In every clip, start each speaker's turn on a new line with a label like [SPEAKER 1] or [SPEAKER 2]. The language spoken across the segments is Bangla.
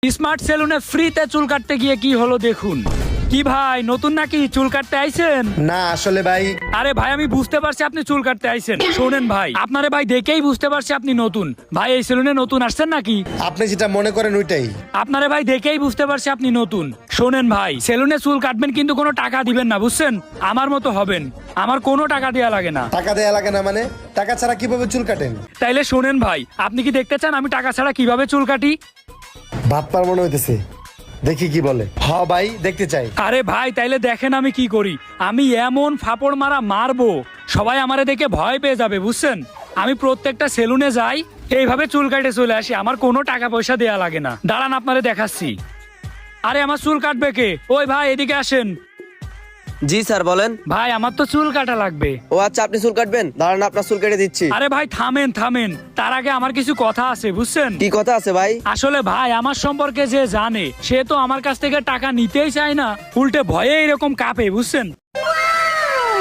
[SPEAKER 1] স্মার্ট সেলুনে ফ্রিতে চুল কাটতে গিয়ে কি হলো দেখুন। কি ভাই নতুন নাকি চুল কাটতে আইছেন?
[SPEAKER 2] না আসলে ভাই।
[SPEAKER 1] আরে ভাই আমি বুঝতে পারছি আপনি চুল কাটতে আইছেন। শোনেন ভাই, আপনারে ভাই দেখেই বুঝতে পারছি আপনি নতুন। ভাই এই সেলুনে নতুন আসছেন নাকি?
[SPEAKER 2] আপনি যেটা মনে করেন ওইটাই।
[SPEAKER 1] আপনারে ভাই দেখেই বুঝতে পারছি আপনি নতুন। শোনেন ভাই, সেলুনে চুল কাটবেন কিন্তু কোনো টাকা দিবেন না, বুঝছেন? আমার মতো হবেন, আমার কোনো টাকা দেয়া লাগে না।
[SPEAKER 2] টাকা দেয়া লাগে না মানে? টাকা ছাড়া কিভাবে চুল কাটেন?
[SPEAKER 1] তাইলে শোনেন ভাই, আপনি কি দেখতে চান আমি টাকা ছাড়া কিভাবে চুল কাটি?
[SPEAKER 2] ভাববার মনে হইতেছে, দেখি কি বলে। হ্যাঁ ভাই দেখতে চাই।
[SPEAKER 1] আরে ভাই তাইলে দেখেন আমি কি করি। আমি এমন ফাপড় মারবো সবাই আমারে দেখে ভয় পেয়ে যাবে, বুঝছেন? আমি প্রত্যেকটা সেলুনে যাই, এইভাবে চুল কাটে চলে আসি, আমার কোনো টাকা পয়সা দেয়া লাগে না। দাঁড়ান আপনারে দেখাচ্ছি। আরে আমার চুল কাটবে কে? ওই ভাই এদিকে আসেন।
[SPEAKER 3] জি স্যার বলেন।
[SPEAKER 1] ভাই আমার তো চুল কাটা লাগবে।
[SPEAKER 3] ও আচ্ছা, আপনি চুল কাটবেন? দাঁড়ান আপনার চুল কেটে দিচ্ছি।
[SPEAKER 1] আরে ভাই থামেন থামেন, তার আগে আমার কিছু কথা আছে, বুঝছেন?
[SPEAKER 3] কি কথা আছে ভাই?
[SPEAKER 1] আসলে ভাই আমার সম্পর্কে যে জানে সে তো আমার কাছ থেকে টাকা নিতেই চায় না, উল্টে ভয়ে এরকম কাঁপে, বুঝছেন?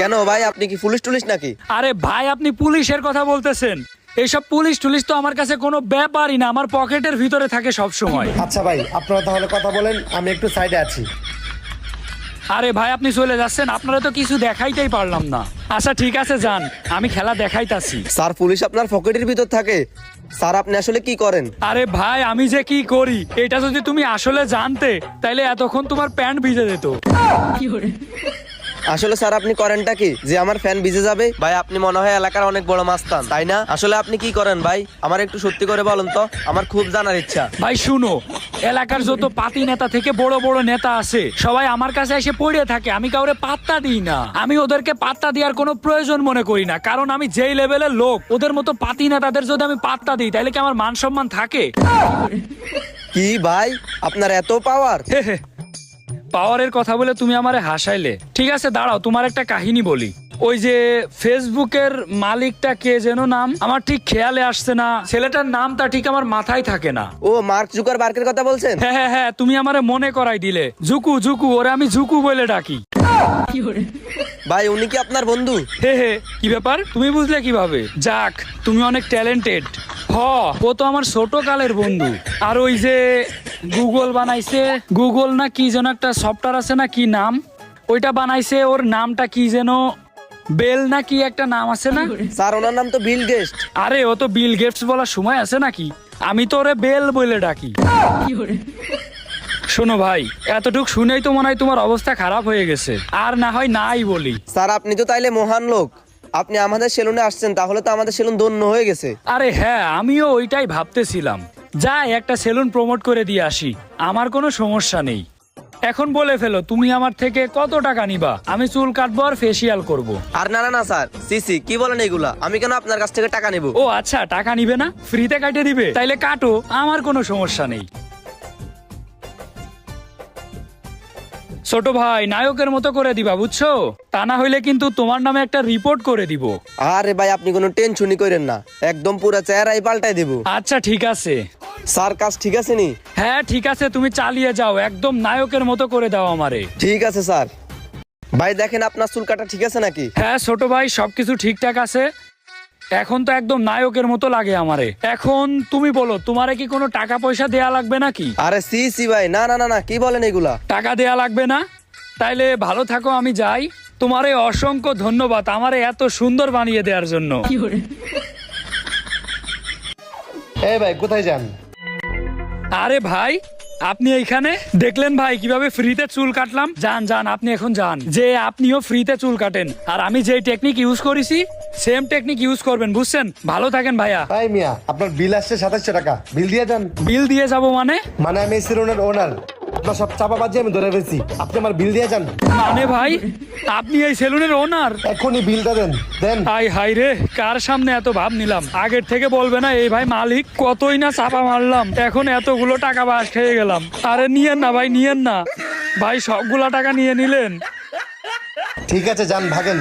[SPEAKER 3] কেন ভাই, আপনি কি পুলিশ টুলিশ নাকি?
[SPEAKER 1] আরে ভাই আপনি পুলিশের কথা বলতেছেন? এইসব পুলিশ টুলিশ তো আমার কাছে কোনো ব্যাপারই না, আমার পকেটের ভিতরে থাকে সব সময়।
[SPEAKER 2] আচ্ছা ভাই আপনারা তাহলে কথা বলেন, আমি একটু সাইডে আছি।
[SPEAKER 1] আরে ভাই আপনি চলে যাচ্ছেন, আপনারা তো কিছু দেখাইতেই পারলাম না। আচ্ছা ঠিক আছে যান, আমি খেলা দেখাইতাছি।
[SPEAKER 3] স্যার পুলিশ আপনার পকেটের ভিতর থাকে? স্যার আপনি আসলে কি করেন?
[SPEAKER 1] আরে ভাই আমি যে কি করি এটা যদি তুমি আসলে জানতে তাইলে এতক্ষণ তোমার প্যান্ট ভিজে যেত।
[SPEAKER 3] আসলে স্যার আপনি করেনটা কি যে আমার ফ্যান ভিজে যাবে? ভাই আপনি মনে হয় এলাকার অনেক বড় মাস্তান, তাই না? আসলে আপনি কি করেন ভাই, আমার একটু সত্যি করে বলুন তো, আমার খুব জানার ইচ্ছা।
[SPEAKER 1] ভাই শুনো, এলাকার যত পাতি নেতা থেকে বড় বড় নেতা আছে সবাই আমার কাছে এসে পড়ে থাকে, আমি কাউরে পাত্তা দিই না। আমি ওদেরকে পাত্তা দেওয়ার কোনো প্রয়োজন মনে করি না, কারণ আমি যেই লেভেলের লোক, ওদের মতো পাতি নেতাদের যদি আমি পাত্তা দিই তাহলে কি আমার মান সম্মান থাকে?
[SPEAKER 3] কি ভাই আপনার এত পাওয়ার?
[SPEAKER 1] পাওয়ারের কথা বলে তুমি আমারে হাসাইলে। ঠিক আছে দাঁড়াও, তোমার একটা কাহিনী বলি। ওই যে ফেসবুকের মালিকটা কে যেন নাম, আমার ঠিক খেয়ালে আসছে না, ছেলেটার নামটা ঠিক আমার মাথায় থাকে না।
[SPEAKER 3] ও মার্ক জুকারবার্গের কথা বলছেন?
[SPEAKER 1] হ্যাঁ হ্যাঁ হ্যাঁ, তুমি আমারে মনে করাই দিলে। জুকু জুকু, ওরে আমি জুকু বলে ডাকি।
[SPEAKER 3] ভাই উনি কি আপনার বন্ধু?
[SPEAKER 1] হে হে, কি ব্যাপার তুমি বুঝলে কিভাবে? যাক তুমি অনেক ট্যালেন্টেড। হ, ও তো আমার ছোট কালের বন্ধু। আর ওই যে গুগল বানাইছে, গুগল না কি যেন একটা সফটওয়্যার আছে না, কি নাম ওইটা বানাইছে, ওর নামটা কি যেন, বেল না কি একটা নাম আছে না?
[SPEAKER 3] স্যার ওনার নাম তো বিল গেটস।
[SPEAKER 1] আরে ও তো বিল গেটস বলার সময় আছে নাকি? আমি তো ওরে বেল বলে ডাকি। শোনো ভাই, এতটুক শুনেই তো মনে হয় তোমার অবস্থা খারাপ হয়ে গেছে, আর না হয় নাই বলি।
[SPEAKER 3] স্যার আপনি তো তাইলে মহান লোক, আপনি আমাদের সেলুনে আসছেন, তাহলে তো আমাদের সেলুন ধন্য হয়ে গেছে।
[SPEAKER 1] আরে হ্যাঁ, আমিও ওইটাই ভাবতেছিলাম, যাই একটা সেলুন প্রমোট করে দিয়ে আসি, আমার কোনো সমস্যা নেই। এখন বলে ফেলো তুমি আমার থেকে কত টাকা নিবা? আমি চুল কাটবো আর ফেসিয়াল করব।
[SPEAKER 3] আর না না না স্যার, সিসি কি বলেন এগুলা? আমি কেন আপনার কাছ থেকে টাকা নেব?
[SPEAKER 1] ও আচ্ছা, টাকা নিবে না, ফ্রিতে কাটে দিবে? তাইলে কাটো, আমার কোনো সমস্যা নেই। ছোট ভাই নায়কের মতো করে দিবা, বুঝছো? তা না হইলে কিন্তু তোমার নামে একটা রিপোর্ট করে দিব।
[SPEAKER 3] আরে ভাই আপনি কোনো টেনশনই করেন না, একদম পুরো চেহারাই পাল্টাই দেব।
[SPEAKER 1] আচ্ছা ঠিক আছে।
[SPEAKER 3] স্যার কাজ ঠিক আছে নি?
[SPEAKER 1] হ্যাঁ ঠিক আছে, তুমি চালিয়ে যাও, একদম নায়কের মতো করে দাও আমারে।
[SPEAKER 3] ঠিক আছে স্যার। ভাই দেখেন আপনার চুল কাটা ঠিক আছে নাকি?
[SPEAKER 1] হ্যাঁ ছোট ভাই, সবকিছু ঠিকঠাক আছে, এখন তো একদম নায়কের মতো লাগে আমারে। এখন তুমি বলো, তোমারে কি কোনো টাকা পয়সা দেয়া লাগবে নাকি?
[SPEAKER 3] আরে সিসি ভাই, না না না না, কি বলেন এগুলা?
[SPEAKER 1] টাকা দেয়া লাগবে না? তাইলে ভালো থাকো, আমি যাই। তোমারে অসংখ্য ধন্যবাদ আমারে এত সুন্দর বানিয়ে দেওয়ার জন্য।
[SPEAKER 2] এই ভাই কোথায় যান?
[SPEAKER 1] আরে ভাই আপনি এইখানে দেখলেন ভাই কিভাবে ফ্রিতে চুল কাটলাম? যান যান, আপনি এখন যান, যে আপনিও ফ্রিতে চুল কাটেন, আর আমি যে টেকনিক ইউজ করেছি সেম টেকনিক ইউজ করবেন, বুঝছেন? ভালো থাকেন ভাইয়া।
[SPEAKER 2] ভাই মিয়া আপনার বিল আসছে 2700 টাকা, বিল দিয়ে যান।
[SPEAKER 1] বিল দিয়ে যাব মানে?
[SPEAKER 2] মানে আমি এই সেলুনের ওনার, আপনার সব চাপাবাজি আমি ধরে ফেলছি, আপনি আমার বিল দিয়ে যান।
[SPEAKER 1] মানে ভাই আপনি এই সেলুনের ওনার?
[SPEAKER 2] এখনই বিলটা দেন দেন।
[SPEAKER 1] হাই হাই রে, কার সামনে এত ভাব নিলাম? আগের থেকে বলবে না এই ভাই মালিক? কতই না চাপা মারলাম, এখন এতগুলো টাকা বাস খেয়ে গেলাম। আরে নিয়েন না ভাই, নিয়েন না ভাই, সবগুলা টাকা নিয়ে নিলেন।
[SPEAKER 2] ঠিক আছে যান, ভাগেন।